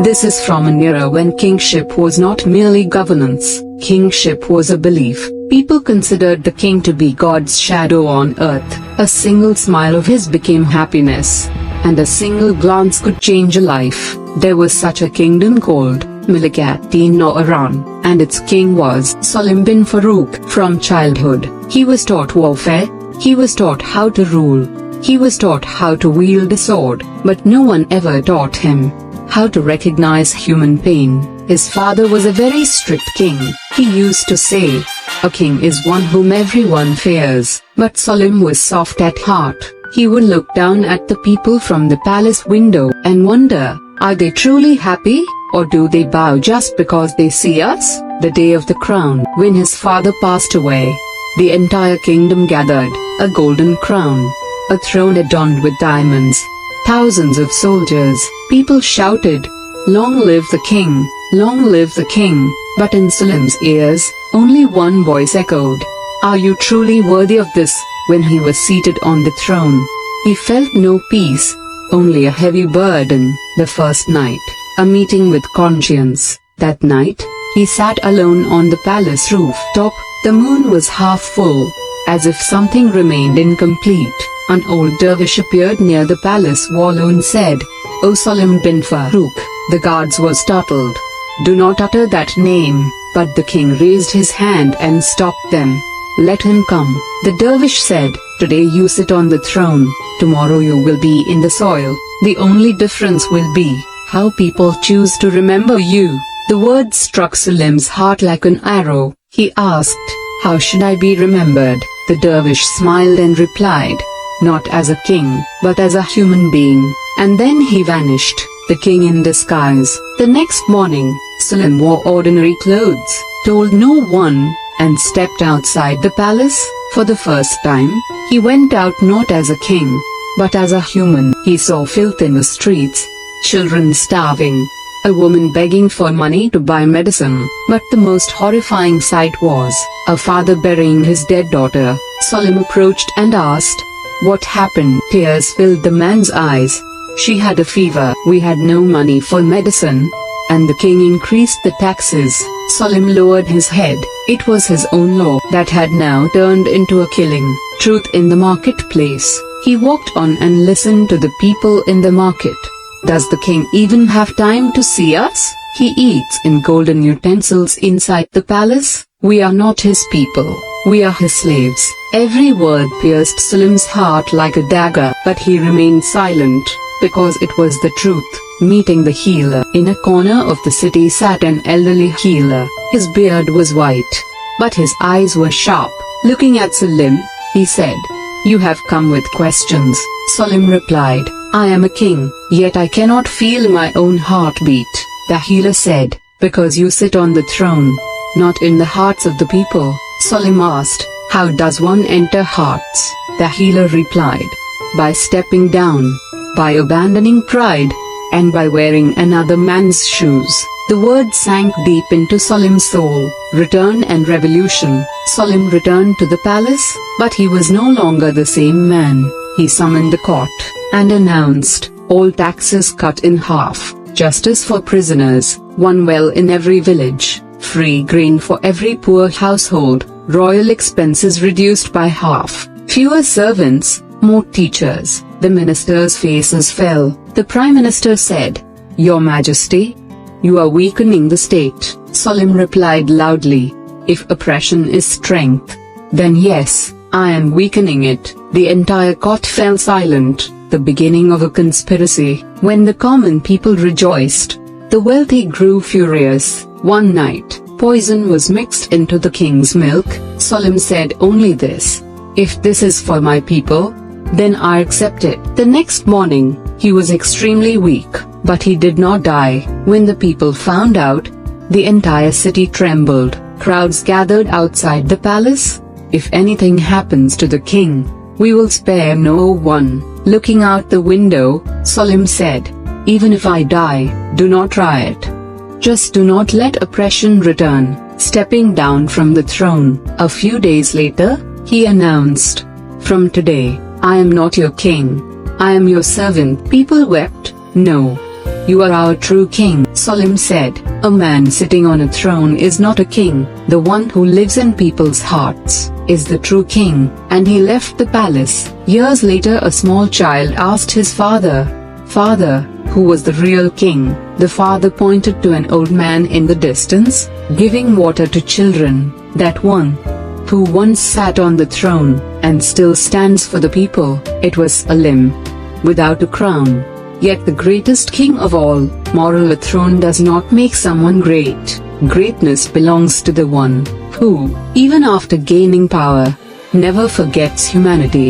This is from an era when kingship was not merely governance, kingship was a belief. People considered the king to be God's shadow on earth. A single smile of his became happiness, and a single glance could change a life. There was such a kingdom called Iran, and its king was Salim bin Farouk. From childhood, he was taught warfare, he was taught how to rule, he was taught how to wield a sword, but no one ever taught him how to recognize human pain. His father was a very strict king. He used to say, "A king is one whom everyone fears." But Salim was soft at heart. He would look down at the people from the palace window and wonder, are they truly happy, or do they bow just because they see us? The day of the crown, when his father passed away, the entire kingdom gathered, a golden crown, a throne adorned with diamonds, thousands of soldiers. People shouted, "Long live the king, long live the king." But in Salim's ears, only one voice echoed, "Are you truly worthy of this?" When he was seated on the throne, he felt no peace, only a heavy burden. The first night, a meeting with conscience. That night, he sat alone on the palace rooftop. The moon was half full, as if something remained incomplete. An old dervish appeared near the palace wall and said, "O Salim bin Farouk." The guards were startled. "Do not utter that name." But the king raised his hand and stopped them. "Let him come." The dervish said, "Today you sit on the throne, tomorrow you will be in the soil. The only difference will be how people choose to remember you." The words struck Salim's heart like an arrow. He asked, "How should I be remembered?" The dervish smiled and replied, "Not as a king, but as a human being." And then he vanished, the king in disguise. The next morning, Salim wore ordinary clothes, told no one, and stepped outside the palace. For the first time, he went out not as a king, but as a human. He saw filth in the streets, children starving, a woman begging for money to buy medicine. But the most horrifying sight was a father burying his dead daughter. Salim approached and asked, "What happened?" Tears filled the man's eyes. "She had a fever. We had no money for medicine, and the king increased the taxes." Salim lowered his head. It was his own law that had now turned into a killing. Truth in the marketplace. He walked on and listened to the people in the market. Does the king even have time to see us? He eats in golden utensils inside the palace. We are not his people. We are his slaves. Every word pierced Salim's heart like a dagger, but he remained silent, because it was the truth. Meeting the healer. In a corner of the city sat an elderly healer. His beard was white, but his eyes were sharp. Looking at Salim, he said, "You have come with questions." Salim replied, "I am a king, yet I cannot feel my own heartbeat." The healer said, "Because you sit on the throne, not in the hearts of the people." Salim asked, "How does one enter hearts?" The healer replied, "By stepping down, by abandoning pride, and by wearing another man's shoes." The word sank deep into Salim's soul. Return and revolution. Salim returned to the palace, but he was no longer the same man. He summoned the court, and announced, "All taxes cut in half, justice for prisoners, one well in every village, free grain for every poor household, royal expenses reduced by half, fewer servants, more teachers." The ministers' faces fell. The Prime Minister said, "Your Majesty, you are weakening the state." Salim replied loudly, "If oppression is strength, then yes, I am weakening it." The entire court fell silent, the beginning of a conspiracy. When the common people rejoiced, the wealthy grew furious. One night, poison was mixed into the king's milk. Salim said only this, "If this is for my people, then I accept it." The next morning, he was extremely weak, but he did not die. When the people found out, the entire city trembled. Crowds gathered outside the palace. "If anything happens to the king, we will spare no one." Looking out the window, Salim said, "Even if I die, do not try it. Just do not let oppression return." Stepping down from the throne, a few days later, he announced, "From today, I am not your king. I am your servant." People wept, "No, You are our true king. Salim said, a man sitting on a throne is not a king. The one who lives in people's hearts is the true king. And he left the palace. Years later, a small child asked his father, Father, who was the real king? The father pointed to an old man in the distance, giving water to children. That one who once sat on the throne, and still stands for the people. It was Salim, without a crown, yet the greatest king of all. Moral: a throne does not make someone great. Greatness belongs to the one who, even after gaining power, never forgets humanity.